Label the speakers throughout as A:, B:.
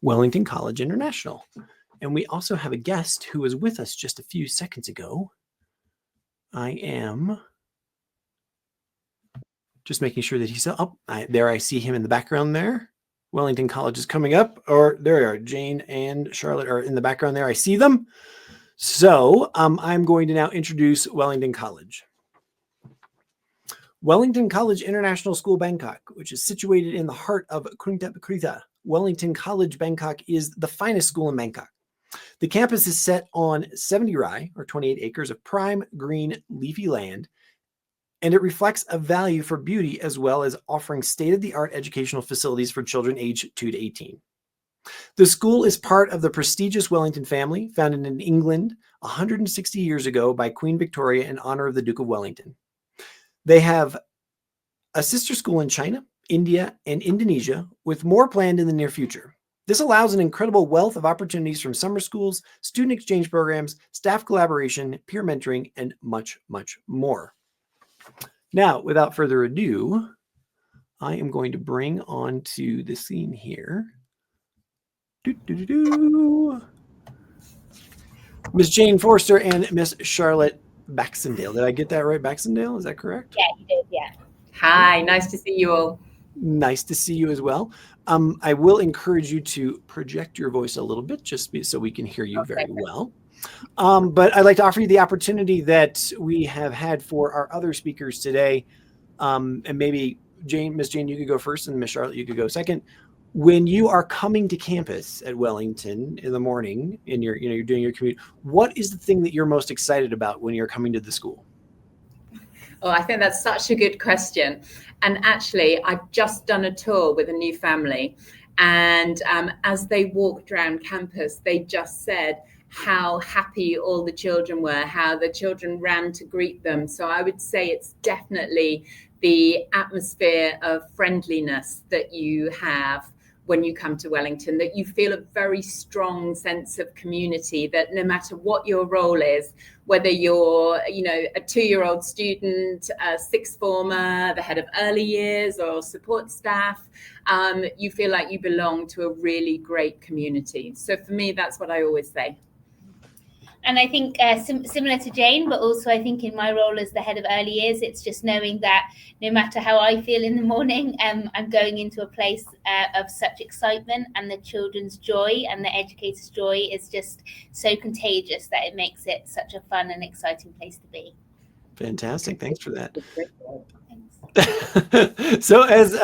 A: Wellington College International. And we also have a guest who was with us just a few seconds ago. I am just making sure that he's up. There I see him in the background there. Wellington College is coming up, or there they are. Jane and Charlotte are in the background there. I see them. So I'm going to now introduce Wellington College. Wellington College International School Bangkok, which is situated in the heart of Krungthep Kreetha. Wellington College Bangkok is the finest school in Bangkok. The campus is set on 70 rai, or 28 acres of prime, green, leafy land, and it reflects a value for beauty as well as offering state-of-the-art educational facilities for children aged 2 to 18. The school is part of the prestigious Wellington family, founded in England 160 years ago by Queen Victoria in honor of the Duke of Wellington. They have a sister school in China, India, and Indonesia, with more planned in the near future. This allows an incredible wealth of opportunities from summer schools, student exchange programs, staff collaboration, peer mentoring, and much, much more. Now, without further ado, I am going to bring onto the scene here Miss Jane Forster and Miss Charlotte Baxendale. Did I get that right? Baxendale, is that correct?
B: Yeah, you did, yeah.
C: Hi, nice to see you all.
A: Nice to see you as well. I will encourage you to project your voice a little bit just so we can hear you very well. But I'd like to offer you the opportunity that we have had for our other speakers today. And maybe Miss Jane, you could go first, and Miss Charlotte, you could go second. When you are coming to campus at Wellington in the morning and you're doing your commute, what is the thing that you're most excited about when you're coming to the school?
C: Oh, I think that's such a good question. And actually, I've just done a tour with a new family. And as they walked around campus, they just said how happy all the children were, how the children ran to greet them. So I would say it's definitely the atmosphere of friendliness that you have when you come to Wellington, that you feel a very strong sense of community, that no matter what your role is, whether you're, a 2-year-old student, a sixth former, the head of early years or support staff, you feel like you belong to a really great community. So for me, that's what I always say.
B: And I think similar to Jane, but also I think in my role as the head of early years, it's just knowing that no matter how I feel in the morning, I'm going into a place of such excitement, and the children's joy and the educators' joy is just so contagious that it makes it such a fun and exciting place to be.
A: Fantastic. Thanks for that. So as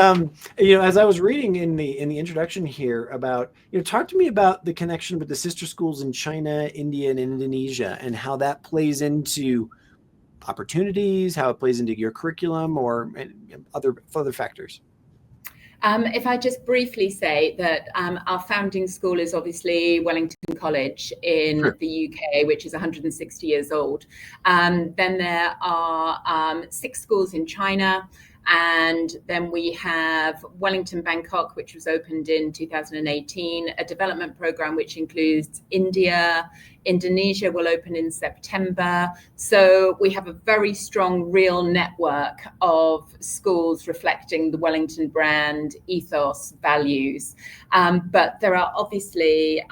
A: I was reading in the introduction here about, talk to me about the connection with the sister schools in China, India, and Indonesia, and how that plays into opportunities, how it plays into your curriculum, or other factors.
C: If I just briefly say that our founding school is obviously Wellington College in the UK, which is 160 years old. Then there are 6 schools in China. And then we have Wellington Bangkok, which was opened in 2018, a development program which includes India. Indonesia will open in September. So we have a very strong, real network of schools reflecting the Wellington brand, ethos, values. But there are obviously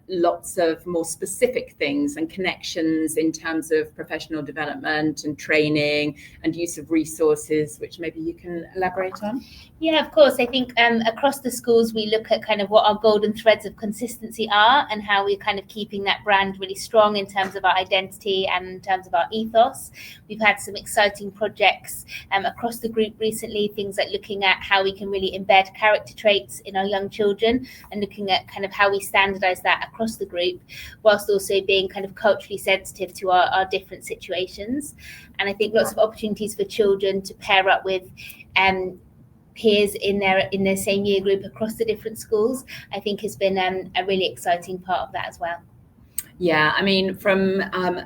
C: lots of more specific things and connections in terms of professional development and training and use of resources, which maybe you can elaborate on.
B: Yeah, of course. I think across the schools, we look at kind of what our golden threads of consistency are and how we're kind of keeping that brand really strong in terms of our identity and in terms of our ethos. We've had some exciting projects across the group recently, things like looking at how we can really embed character traits in our young children and looking at kind of how we standardize that across the group, whilst also being kind of culturally sensitive to our different situations. And I think lots of opportunities for children to pair up with peers in their same year group across the different schools, I think has been a really exciting part of that as well.
C: Yeah, I mean, from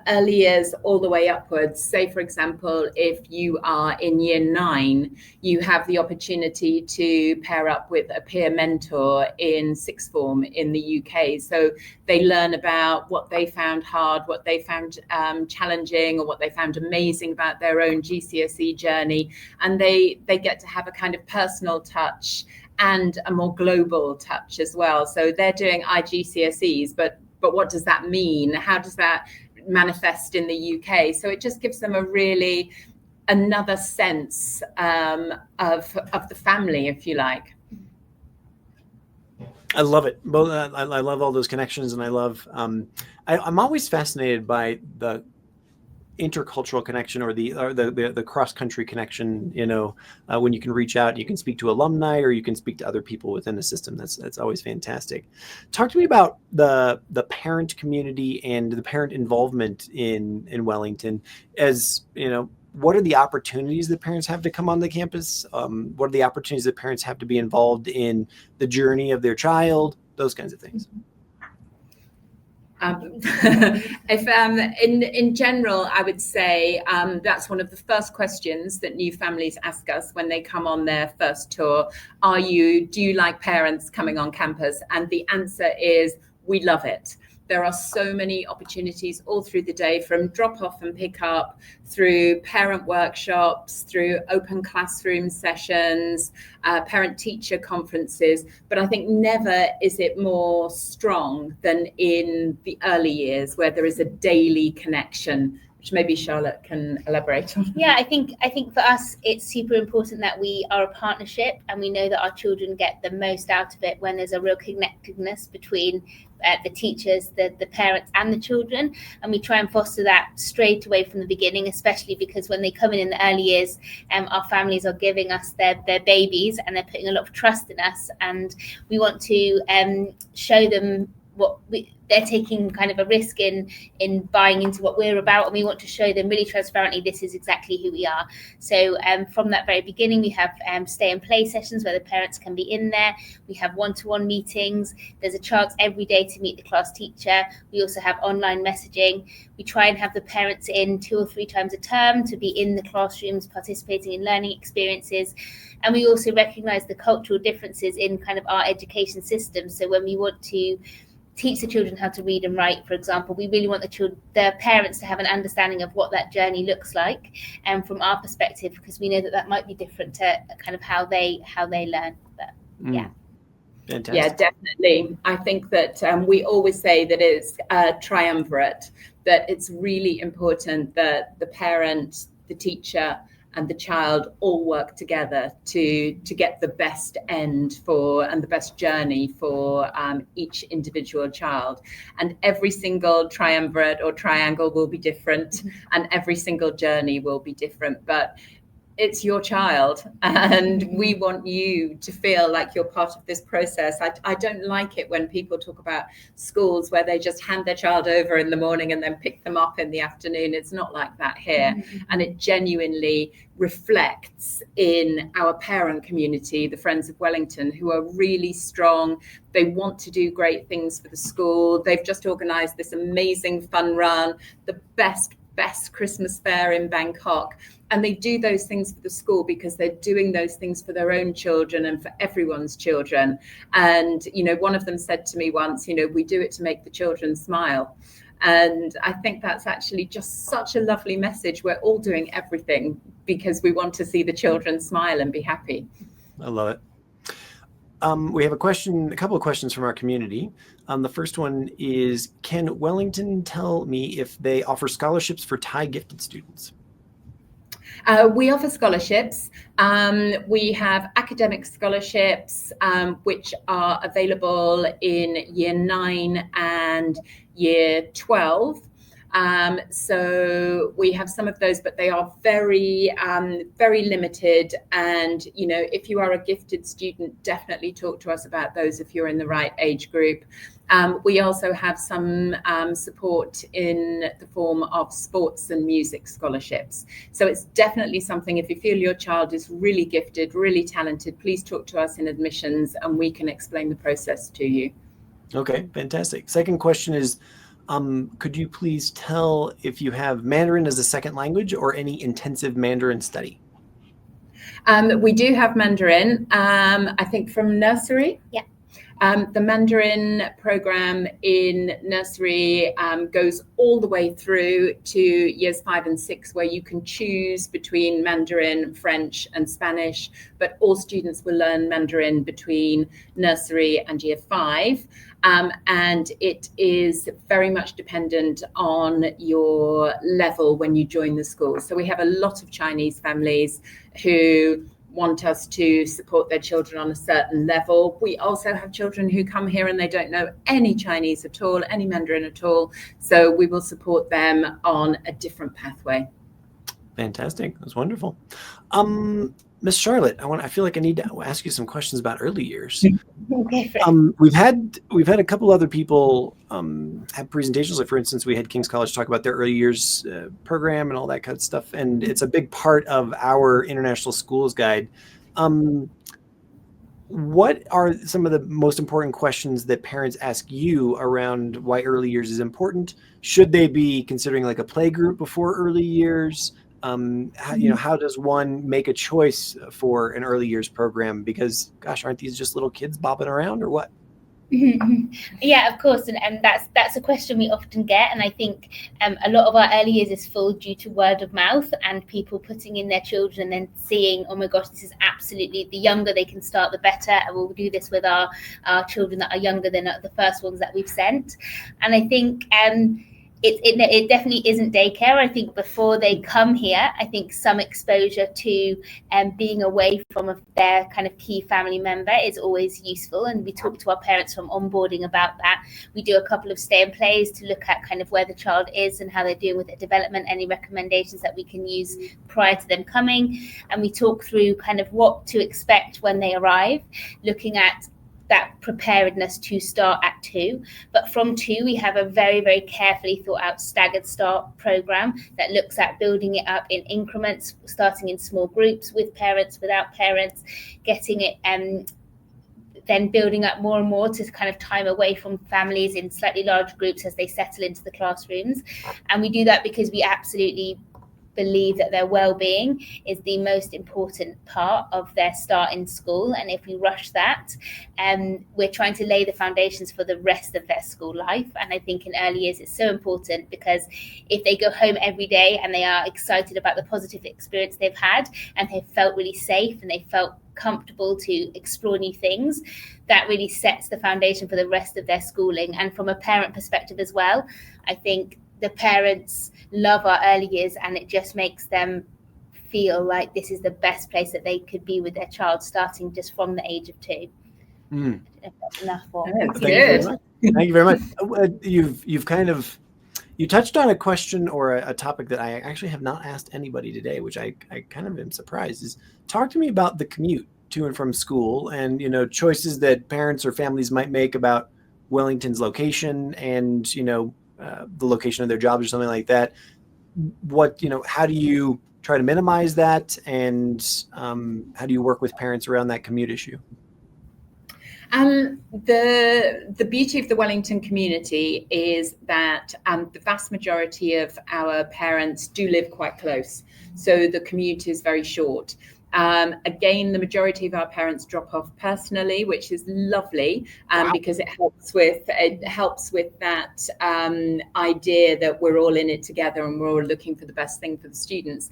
C: early years all the way upwards, say, for example, if you are in year 9, you have the opportunity to pair up with a peer mentor in sixth form in the UK. So they learn about what they found hard, what they found challenging, or what they found amazing about their own GCSE journey. And they get to have a kind of personal touch and a more global touch as well. So they're doing IGCSEs, but what does that mean? How does that manifest in the UK? So it just gives them another sense of the family, if you like.
A: I love it. Both. I love all those connections, and I love. I'm always fascinated by the intercultural connection or the cross country connection. When you can reach out, you can speak to alumni, or you can speak to other people within the system. That's always fantastic. Talk to me about the parent community and the parent involvement in Wellington. As what are the opportunities that parents have to come on the campus? What are the opportunities that parents have to be involved in the journey of their child? Those kinds of things.
C: In general, I would say that's one of the first questions that new families ask us when they come on their first tour. Do you like parents coming on campus? And the answer is, we love it. There are so many opportunities all through the day, from drop off and pick up, through parent workshops, through open classroom sessions, parent teacher conferences. But I think never is it more strong than in the early years, where there is a daily connection, which maybe Charlotte can elaborate on.
B: Yeah, I think for us, it's super important that we are a partnership, and we know that our children get the most out of it when there's a real connectedness between the teachers, the parents and the children. And we try and foster that straight away from the beginning, especially because when they come in the early years, our families are giving us their babies, and they're putting a lot of trust in us, and we want to show them they're taking kind of a risk in buying into what we're about, and we want to show them really transparently this is exactly who we are. So from that very beginning, we have stay and play sessions where the parents can be in there. We have one-to-one meetings. There's a chance every day to meet the class teacher. We also have online messaging. We try and have the parents in 2 or 3 times a term to be in the classrooms participating in learning experiences. And we also recognise the cultural differences in kind of our education system. So when we want to teach the children how to read and write, for example, we really want the parents to have an understanding of what that journey looks like, and from our perspective, because we know that might be different to kind of how they learn. But yeah.
A: Fantastic.
C: Yeah, definitely. I think that we always say that it's a triumvirate, that it's really important that the parent, the teacher, and the child all work together to get the best end and the best journey for each individual child. And every single triumvirate or triangle will be different, and every single journey will be different. But it's your child, and we want you to feel like you're part of this process. I don't like it when people talk about schools where they just hand their child over in the morning and then pick them up in the afternoon. It's not like that here. And it genuinely reflects in our parent community, the Friends of Wellington, who are really strong. They want to do great things for the school. They've just organised this amazing fun run, the best Christmas fair in Bangkok. And they do those things for the school because they're doing those things for their own children and for everyone's children. And, one of them said to me once, we do it to make the children smile. And I think that's actually just such a lovely message. We're all doing everything because we want to see the children smile and be happy.
A: I love it. We have a couple of questions from our community. The first one is, can Wellington tell me if they offer scholarships for Thai gifted students?
C: We offer scholarships. We have academic scholarships, which are available in year 9 and year 12. So we have some of those, but they are very, very limited. And, if you are a gifted student, definitely talk to us about those if you're in the right age group. We also have some support in the form of sports and music scholarships. So it's definitely something, if you feel your child is really gifted, really talented, please talk to us in admissions and we can explain the process to you.
A: Okay, fantastic. Second question is, could you please tell if you have Mandarin as a second language or any intensive Mandarin study?
C: We do have Mandarin, I think from nursery.
B: Yeah.
C: The Mandarin program in nursery goes all the way through to years 5 and 6, where you can choose between Mandarin, French and Spanish, but all students will learn Mandarin between nursery and year 5. And it is very much dependent on your level when you join the school. So we have a lot of Chinese families who want us to support their children on a certain level. We also have children who come here and they don't know any Chinese at all, any Mandarin at all. So we will support them on a different pathway.
A: Fantastic. That's wonderful. Miss Charlotte, I feel like I need to ask you some questions about early years. We've had a couple other people have presentations. Like, for instance, we had King's College talk about their early years program and all that kind of stuff, and it's a big part of our International Schools Guide. What are some of the most important questions that parents ask you around why early years is important? Should they be considering like a play group before early years? How does one make a choice for an early years program? Because, gosh, aren't these just little kids bopping around or what?
B: Yeah, of course, and that's a question we often get, and I think a lot of our early years is full due to word of mouth and people putting in their children and seeing, oh my gosh, this is absolutely, the younger they can start, the better, and we'll do this with our children that are younger than the first ones that we've sent. And I think it definitely isn't daycare. I think before they come here, I think some exposure to being away from their kind of key family member is always useful. And we talk to our parents from onboarding about that. We do a couple of stay and plays to look at kind of where the child is and how they're doing with their development, any recommendations that we can use prior to them coming. And we talk through kind of what to expect when they arrive, looking at that preparedness to start at 2. But from 2, we have a very, very carefully thought out staggered start program that looks at building it up in increments, starting in small groups with parents, without parents, getting it then building up more and more to kind of time away from families in slightly larger groups as they settle into the classrooms. And we do that because we absolutely believe that their well-being is the most important part of their start in school, and if we rush that, we're trying to lay the foundations for the rest of their school life. And I think in early years it's so important, because if they go home every day and they are excited about the positive experience they've had and they've felt really safe and they felt comfortable to explore new things, that really sets the foundation for the rest of their schooling. And from a parent perspective as well, I think the parents love our early years, and it just makes them feel like this is the best place that they could be with their child, starting just from the age of 2. I don't know if that's enough.
C: That's good.
A: Thank you very much. You touched on a question or a topic that I actually have not asked anybody today, which I kind of am surprised, is talk to me about the commute to and from school, and choices that parents or families might make about Wellington's location and the location of their jobs or something like that. How do you try to minimize that, and how do you work with parents around that commute issue?
C: The beauty of the Wellington community is that the vast majority of our parents do live quite close, so the commute is very short. Again, the majority of our parents drop off personally, which is lovely, because it helps with that idea that we're all in it together and we're all looking for the best thing for the students.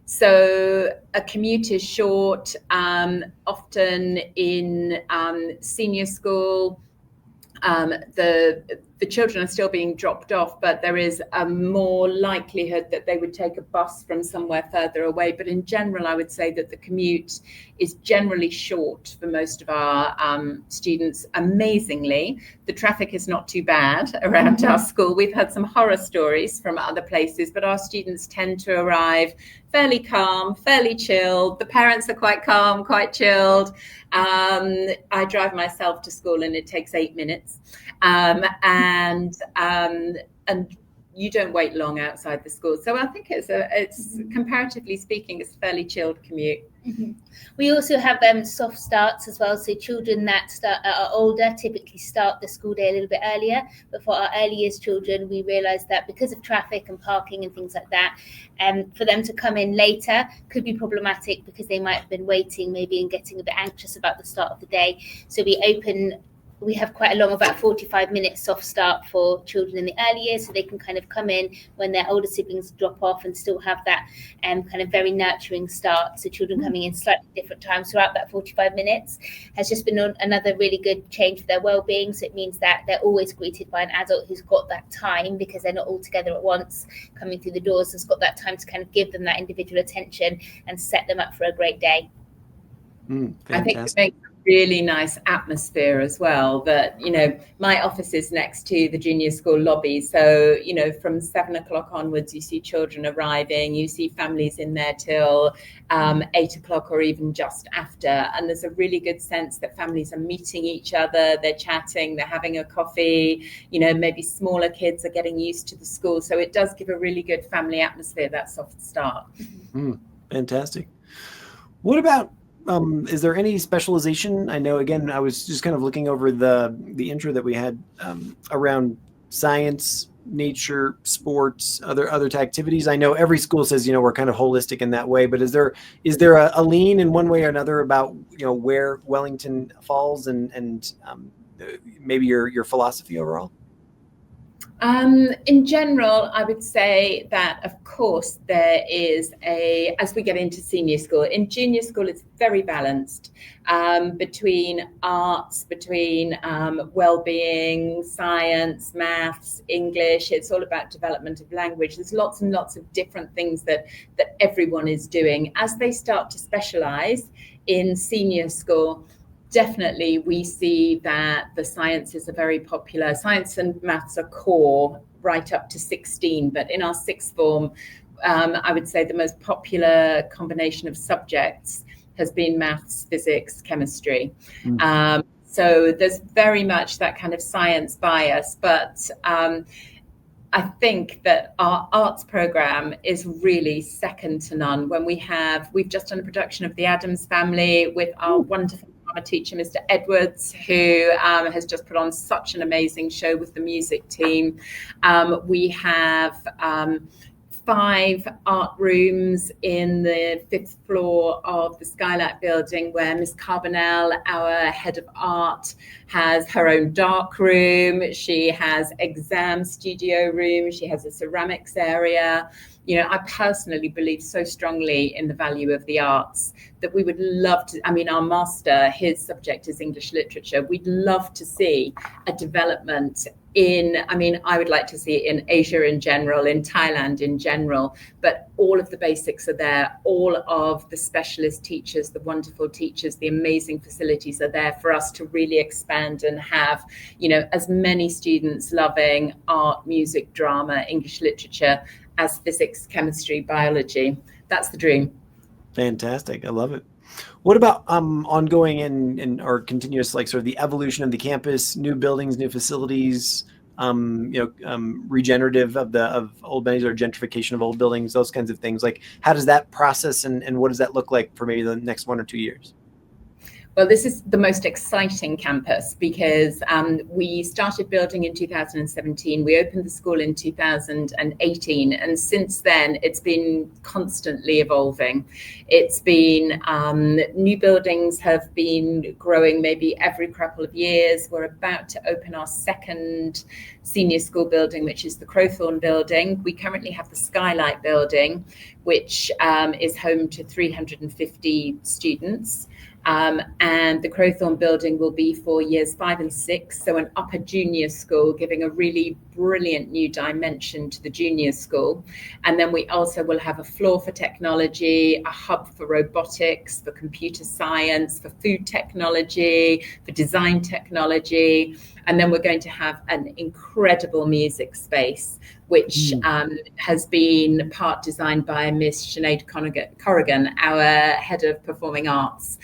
C: So a commute is short. Often in senior school, the children are still being dropped off, but there is a more likelihood that they would take a bus from somewhere further away. But in general, I would say that the commute is generally short for most of our students. Amazingly, the traffic is not too bad around our school. We've had some horror stories from other places, but our students tend to arrive fairly calm, fairly chilled. The parents are quite calm, quite chilled. I drive myself to school and it takes 8 minutes. And you don't wait long outside the school. So I think it's comparatively speaking, it's a fairly chilled commute.
B: We also have soft starts as well. So children that are older typically start the school day a little bit earlier. But for our early years children, we realised that because of traffic and parking and things like that, for them to come in later could be problematic because they might have been waiting maybe and getting a bit anxious about the start of the day. So we have quite a long, about 45-minute soft start for children in the early years, so they can kind of come in when their older siblings drop off and still have that kind of very nurturing start. So children coming in slightly different times throughout that 45 minutes has just been another really good change for their well-being. So it means that they're always greeted by an adult who's got that time, because they're not all together at once coming through the doors, has got that time to kind of give them that individual attention and set them up for a great day.
C: I think it makes a really nice atmosphere as well, that, you know, my office is next to the junior school lobby. So, you know, from 7 o'clock onwards, you see children arriving, you see families in there till 8 o'clock or even just after. And there's a really good sense that families are meeting each other, they're chatting, they're having a coffee, you know, maybe smaller kids are getting used to the school. So it does give a really good family atmosphere, that soft start.
A: Fantastic. What about is there any specialization? I know, again, I was just kind of looking over the intro that we had around science, nature, sports, other activities. I know every school says, you know, we're kind of holistic in that way, but is there a lean in one way or another about, you know, where Wellington falls and maybe your philosophy overall?
C: In general, I would say that, of course, there is as we get into senior school. In junior school, it's very balanced between arts, between well-being, science, maths, English. It's all about development of language. There's lots and lots of different things that everyone is doing. As they start to specialise in senior school, definitely we see that the sciences are very popular. Science and maths are core right up to 16, but in our sixth form, I would say the most popular combination of subjects has been maths, physics, chemistry. So there's very much that kind of science bias, but I think that our arts program is really second to none. When we've just done a production of The Addams Family with our wonderful drama teacher, Mr. Edwards, who has just put on such an amazing show with the music team. We have 5 art rooms in the 5th floor of the Skylight building, where Miss Carbonell, our head of art, has her own dark room. She has exam studio room. She has a ceramics area. You know, I personally believe so strongly in the value of the arts that we would love to, I mean, our master, his subject is English literature. We'd love to see a development I would like to see it in Asia in general, in Thailand in general, but all of the basics are there. All of the specialist teachers, the wonderful teachers, the amazing facilities are there for us to really expand and have, you know, as many students loving art, music, drama, English literature as physics, chemistry, biology. That's the dream.
A: Fantastic. I love it. What about ongoing and or continuous, like sort of the evolution of the campus, new buildings, new facilities, regenerative of old buildings or gentrification of old buildings, those kinds of things? Like, how does that process and what does that look like for maybe the next 1 or 2 years?
C: Well, this is the most exciting campus because we started building in 2017. We opened the school in 2018. And since then, it's been constantly evolving. It's been, new buildings have been growing maybe every couple of years. We're about to open our second senior school building, which is the Krungthep building. We currently have the Skylight building, which is home to 350 students. And the Krungthep building will be for years 5 and 6, so an upper junior school, giving a really brilliant new dimension to the junior school. And then we also will have a floor for technology, a hub for robotics, for computer science, for food technology, for design technology. And then we're going to have an incredible music space, which has been part designed by Miss Sinead Corrigan, our head of performing arts.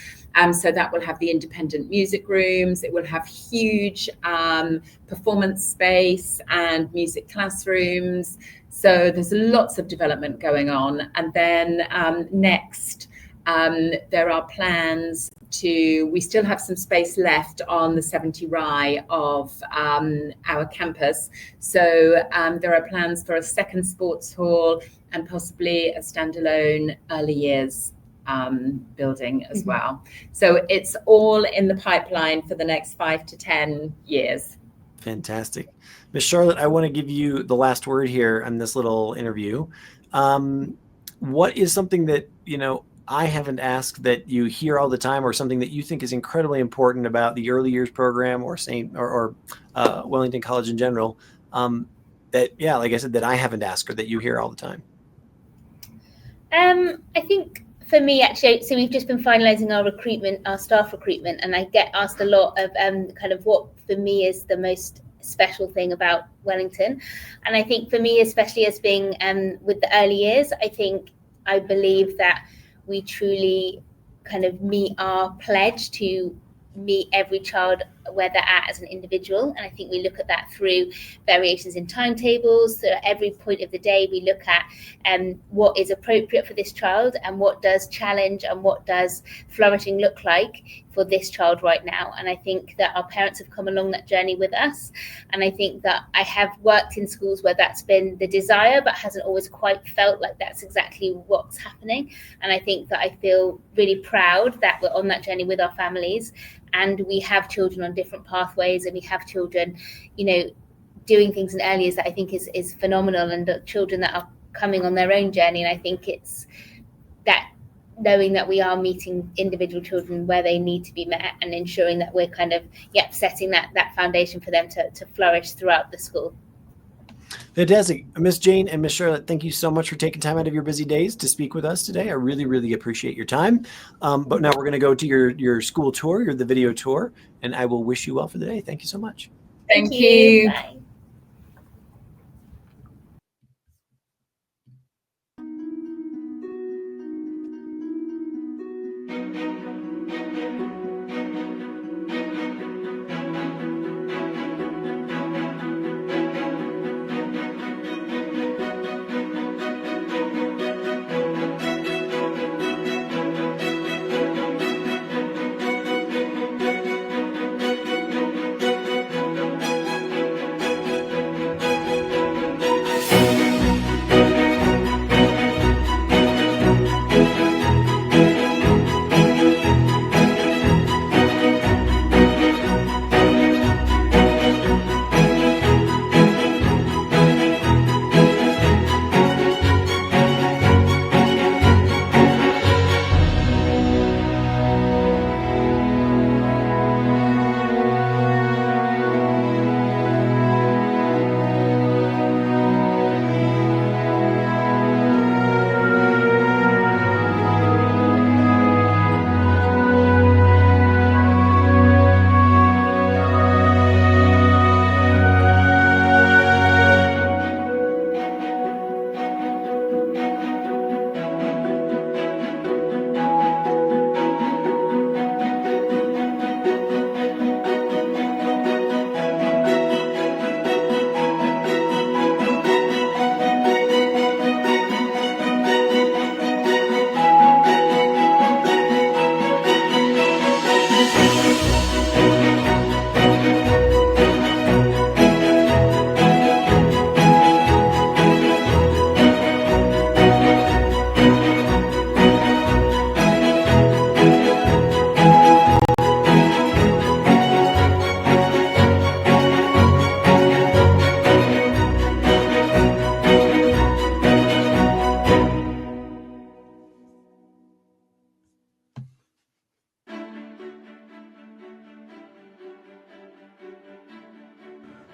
C: So that will have the independent music rooms. It will have huge performance space and music classrooms. So there's lots of development going on. And then next, There are plans we still have some space left on the 70 Rye of our campus. So there are plans for a second sports hall and possibly a standalone early years building as well. So it's all in the pipeline for the next 5 to 10 years.
A: Fantastic. Miss Charlotte, I want to give you the last word here on this little interview. What is something that, I haven't asked that you hear all the time, or something that you think is incredibly important about the early years program or Wellington College in general, that, like I said, that I haven't asked or that you hear all the time?
B: I think for me, actually, so we've just been finalising our staff recruitment, and I get asked a lot of kind of what for me is the most special thing about Wellington. And I think for me, especially as being with the early years, I believe that we truly kind of meet our pledge to meet every child where they're at as an individual. And I think we look at that through variations in timetables. So at every point of the day, we look at what is appropriate for this child, and what does challenge and what does flourishing look like for this child right now. And I think that our parents have come along that journey with us. And I think that I have worked in schools where that's been the desire, but hasn't always quite felt like that's exactly what's happening. And I think that I feel really proud that we're on that journey with our families, and we have children on different pathways, and we have children, doing things in early years that I think is phenomenal, and children that are coming on their own journey. And I think it's that knowing that we are meeting individual children where they need to be met, and ensuring that we're kind of setting that foundation for them to flourish throughout the school.
A: Fantastic. Miss Jane and Miss Charlotte, thank you so much for taking time out of your busy days to speak with us today. I really, really appreciate your time. But now we're going to go to your school tour, the video tour, and I will wish you well for the day. Thank you so much.
C: Thank you.
B: Bye.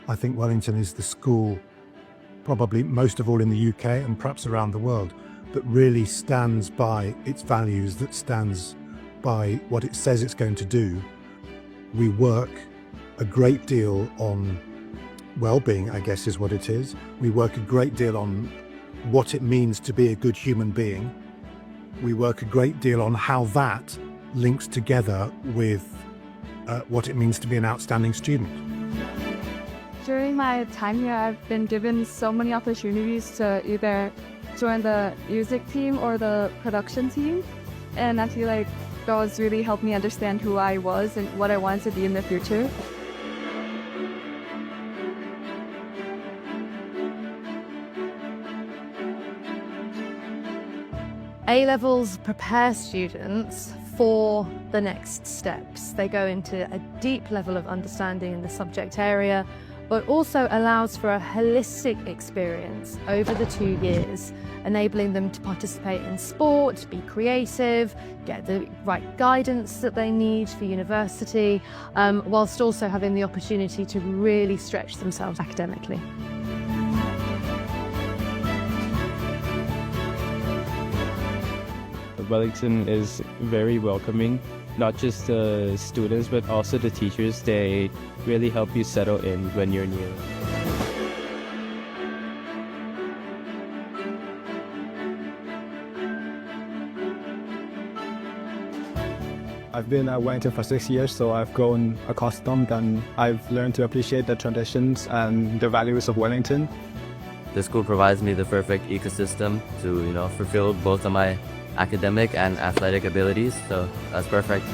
D: I think Wellington is the school, probably most of all in the UK and perhaps around the world, that really stands by its values, that stands by what it says it's going to do. We work a great deal on well-being, I guess is what it is. We work a great deal on what it means to be a good human being. We work a great deal on how that links together with what it means to be an outstanding student.
E: During my time here, I've been given so many opportunities to either join the music team or the production team. and I feel like those really helped me understand who I was and what I wanted to be in the future.
F: A-levels prepare students for the next steps. They go into a deep level of understanding in the subject area, but also allows for a holistic experience over the 2 years, enabling them to participate in sport, be creative, get the right guidance that they need for university, whilst also having the opportunity to really stretch themselves academically.
G: Wellington is very welcoming, not just the students, but also the teachers. They really help you settle in when you're new.
H: I've been at Wellington for 6 years, so I've grown accustomed and I've learned to appreciate the traditions and the values of Wellington.
I: The school provides me the perfect ecosystem to, fulfill both of my academic and athletic abilities, so that's perfect.